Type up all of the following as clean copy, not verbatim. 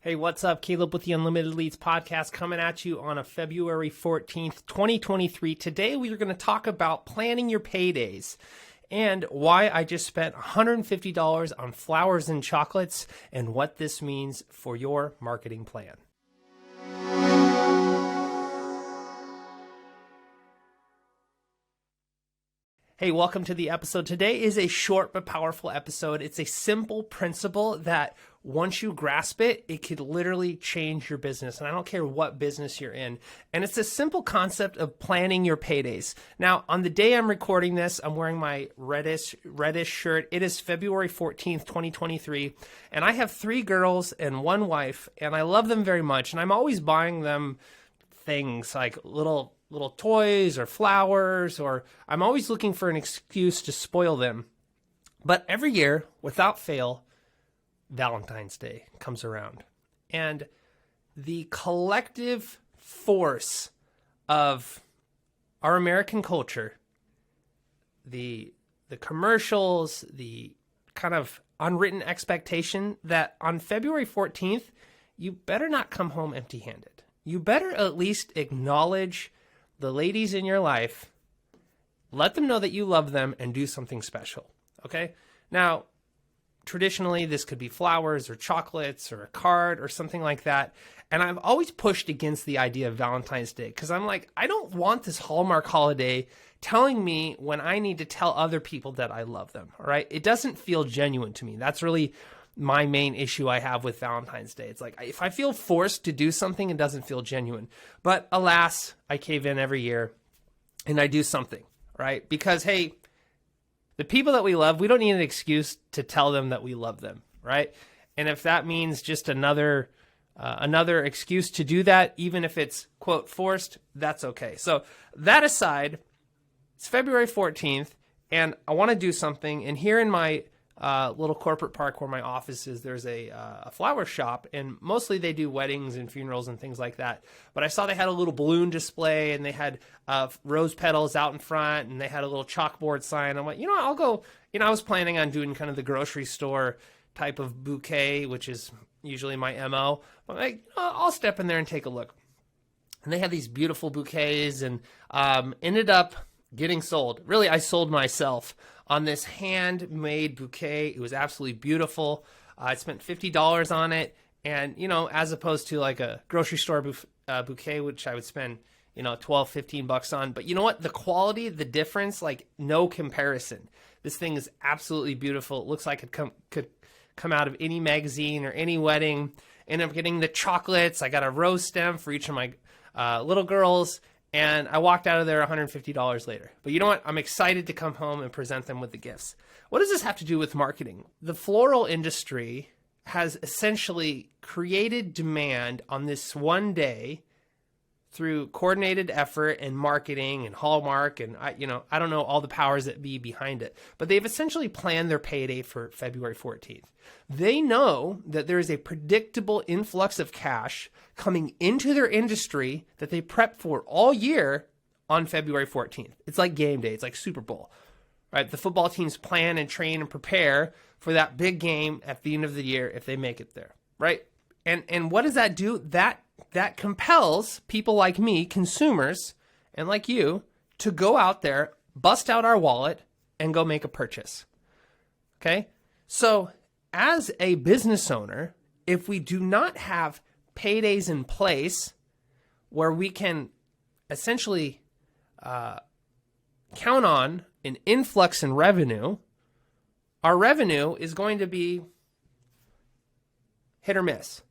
Hey, what's up? Caleb with the Unlimited Leads podcast coming at you on a February 14th, 2023. Today, we are going to talk about planning your paydays and why I just spent $150 on flowers and chocolates and what this means for your marketing plan. Hey, welcome to the episode. Today is a short but powerful episode. It's a simple principle that once you grasp it, it could literally change your business. And I don't care what business you're in. And it's a simple concept of planning your paydays. Now, on the day I'm recording this, I'm wearing my reddish shirt. It is February 14th, 2023. And I have 3 girls and 1 wife, and I love them very much. And I'm always buying them things like little toys or flowers, or I'm always looking for an excuse to spoil them. But every year, without fail, Valentine's Day comes around. And the collective force of our American culture, the commercials, the kind of unwritten expectation that on February 14th, you better not come home empty-handed. You better at least acknowledge the ladies in your life, let them know that you love them, and do something special, okay? Now, traditionally, this could be flowers or chocolates or a card or something like that, and I've always pushed against the idea of Valentine's Day because I'm like, I don't want this Hallmark holiday telling me when I need to tell other people that I love them, all right? It doesn't feel genuine to me. That's really my main issue I have with Valentine's Day. It's like, if I feel forced to do something, it doesn't feel genuine. But alas, I cave in every year and I do something, right? Because, hey, the people that we love, we don't need an excuse to tell them that we love them, right? And if that means just another excuse to do that, even if it's, quote, forced, that's okay. So that aside, it's February 14th and I want to do something. And here in my little corporate park where my office is, there's a flower shop, and mostly they do weddings and funerals and things like that. But I saw they had a little balloon display, and they had rose petals out in front, and they had a little chalkboard sign. I'm like, I'll go. I was planning on doing kind of the grocery store type of bouquet, which is usually my MO. I'm like, I'll step in there and take a look. And they had these beautiful bouquets, and ended up getting sold. Really, I sold myself on this handmade bouquet. It was absolutely beautiful. I spent $50 on it. And, as opposed to like a grocery store bouquet, which I would spend, $12, $15 on. But you know what? The quality, the difference, like no comparison. This thing is absolutely beautiful. It looks like it could come out of any magazine or any wedding. Ended up getting the chocolates. I got a rose stem for each of my little girls. And I walked out of there $150 later. But you know what? I'm excited to come home and present them with the gifts. What does this have to do with marketing? The floral industry has essentially created demand on this one day through coordinated effort and marketing and Hallmark and I don't know all the powers that be behind it. But they've essentially planned their payday for February 14th. They know that there is a predictable influx of cash coming into their industry that they prep for all year on February 14th. It's like game day. It's like Super Bowl, right? The football teams plan and train and prepare for that big game at the end of the year if they make it there, right? And what does that do? That compels people like me, consumers, and like you, to go out there, bust out our wallet, and go make a purchase. Okay? So as a business owner, if we do not have paydays in place where we can essentially count on an influx in revenue, our revenue is going to be hit or miss,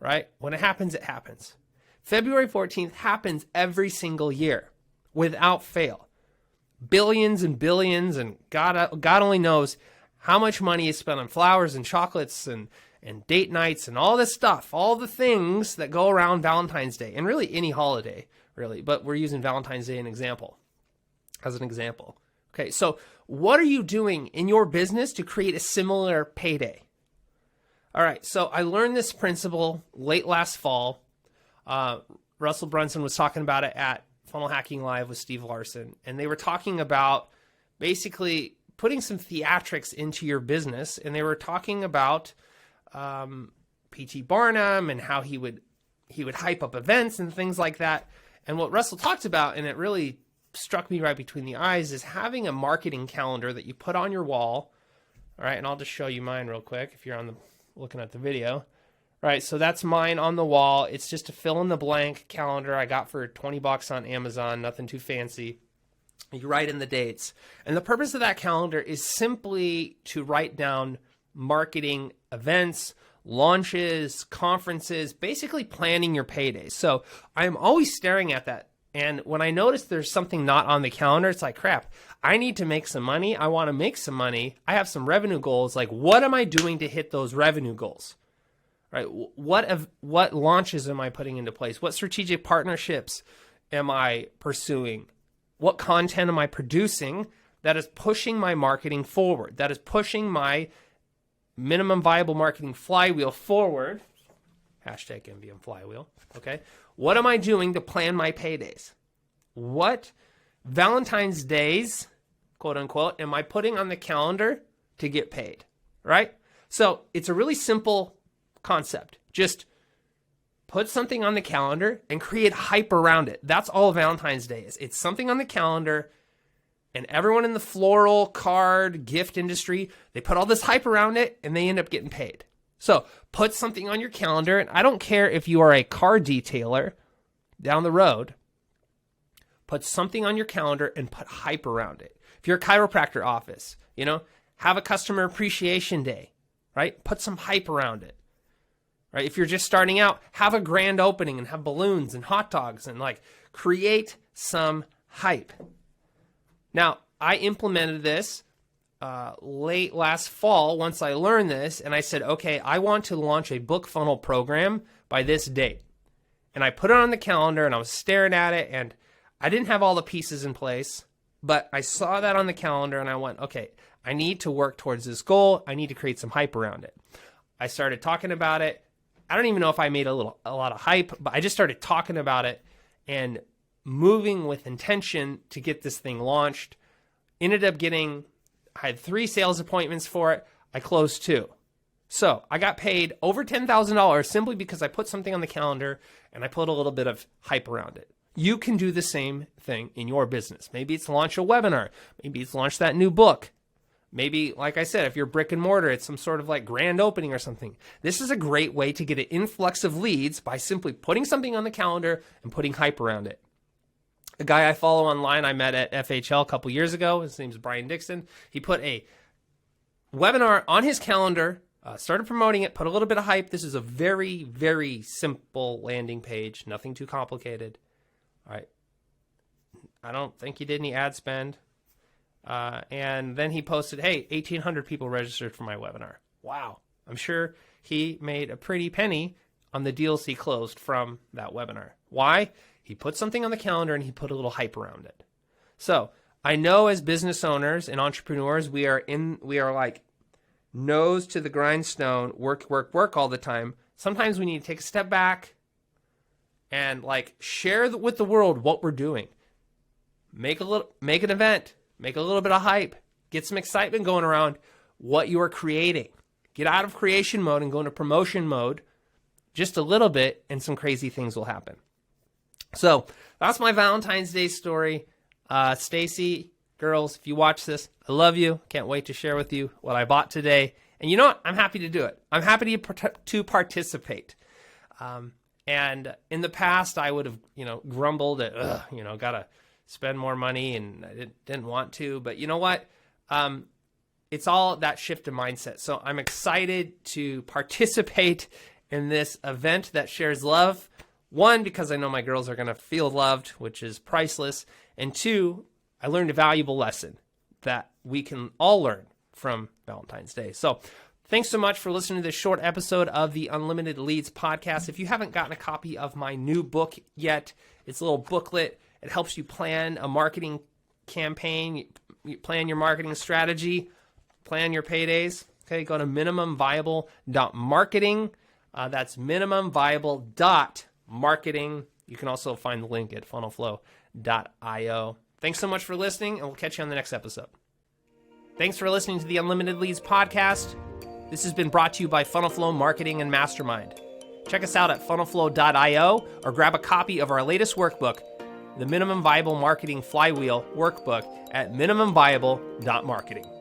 right? When it happens, it happens. February 14th happens every single year without fail. Billions and billions, and God only knows how much money is spent on flowers and chocolates and date nights and all this stuff, all the things that go around Valentine's Day, and really any holiday, really. But we're using Valentine's Day as an example. Okay, so what are you doing in your business to create a similar payday? All right, so I learned this principle late last fall. Russell Brunson was talking about it at Funnel Hacking Live with Steve Larson, and they were talking about basically putting some theatrics into your business, and they were talking about P.T. Barnum and how he would hype up events and things like that. And what Russell talked about, and it really struck me right between the eyes, is having a marketing calendar that you put on your wall. All right, and I'll just show you mine real quick if you're looking at the video. All right, so that's mine on the wall. It's just a fill in the blank calendar I got for $20 on Amazon, nothing too fancy. You write in the dates. And the purpose of that calendar is simply to write down marketing events, launches, conferences, basically planning your paydays. So I'm always staring at that. And when I notice there's something not on the calendar, it's like, crap, I need to make some money. I want to make some money. I have some revenue goals. Like, what am I doing to hit those revenue goals? Right? What launches am I putting into place? What strategic partnerships am I pursuing? What content am I producing that is pushing my marketing forward? That is pushing my minimum viable marketing flywheel forward. Hashtag MVM flywheel. Okay. What am I doing to plan my paydays? What Valentine's days, quote unquote, am I putting on the calendar to get paid? Right? So it's a really simple concept. Just put something on the calendar and create hype around it. That's all Valentine's Day is. It's something on the calendar, and everyone in the floral, card, gift industry, they put all this hype around it and they end up getting paid. So put something on your calendar, and I don't care if you are a car detailer down the road, put something on your calendar and put hype around it. If you're a chiropractor office, have a customer appreciation day, right? Put some hype around it. Right? If you're just starting out, have a grand opening and have balloons and hot dogs and create some hype. Now, I implemented this late last fall once I learned this, and I said, okay, I want to launch a book funnel program by this date. And I put it on the calendar and I was staring at it, and I didn't have all the pieces in place, but I saw that on the calendar and I went, okay, I need to work towards this goal. I need to create some hype around it. I started talking about it. I don't even know if I made a lot of hype, but I just started talking about it and moving with intention to get this thing launched. I had 3 sales appointments for it. I closed 2. So I got paid over $10,000 simply because I put something on the calendar and I put a little bit of hype around it. You can do the same thing in your business. Maybe it's launch a webinar. Maybe it's launch that new book. Maybe, like I said, if you're brick and mortar, it's some sort of grand opening or something. This is a great way to get an influx of leads by simply putting something on the calendar and putting hype around it. A guy I follow online, I met at FHL a couple years ago. His name's Brian Dixon. He put a webinar on his calendar, started promoting it, put a little bit of hype. This is a very, very simple landing page, nothing too complicated. All right. I don't think he did any ad spend. And then he posted, hey, 1,800 people registered for my webinar. Wow. I'm sure he made a pretty penny on the deals he closed from that webinar. Why? He put something on the calendar and he put a little hype around it. So I know as business owners and entrepreneurs, we are like nose to the grindstone, work all the time. Sometimes we need to take a step back and share with the world what we're doing. Make an event. Make a little bit of hype. Get some excitement going around what you are creating. Get out of creation mode and go into promotion mode just a little bit, and some crazy things will happen. So that's my Valentine's Day story. Stacy, girls, if you watch this, I love you. Can't wait to share with you what I bought today. And you know what? I'm happy to do it. I'm happy to participate. And in the past, I would have, grumbled at, gotta spend more money, and I didn't want to. But you know what? It's all that shift in mindset. So I'm excited to participate in this event that shares love. 1, because I know my girls are going to feel loved, which is priceless. And 2, I learned a valuable lesson that we can all learn from Valentine's Day. So thanks so much for listening to this short episode of the Unlimited Leads podcast. If you haven't gotten a copy of my new book yet, it's a little booklet. It helps you plan a marketing campaign, plan your marketing strategy, plan your paydays. Okay, go to minimumviable.marketing. That's minimumviable.marketing. You can also find the link at FunnelFlow.io. Thanks so much for listening, and we'll catch you on the next episode. Thanks for listening to the Unlimited Leads podcast. This has been brought to you by FunnelFlow Marketing and Mastermind. Check us out at funnelflow.io or grab a copy of our latest workbook, the Minimum Viable Marketing Flywheel Workbook, at minimumviable.marketing.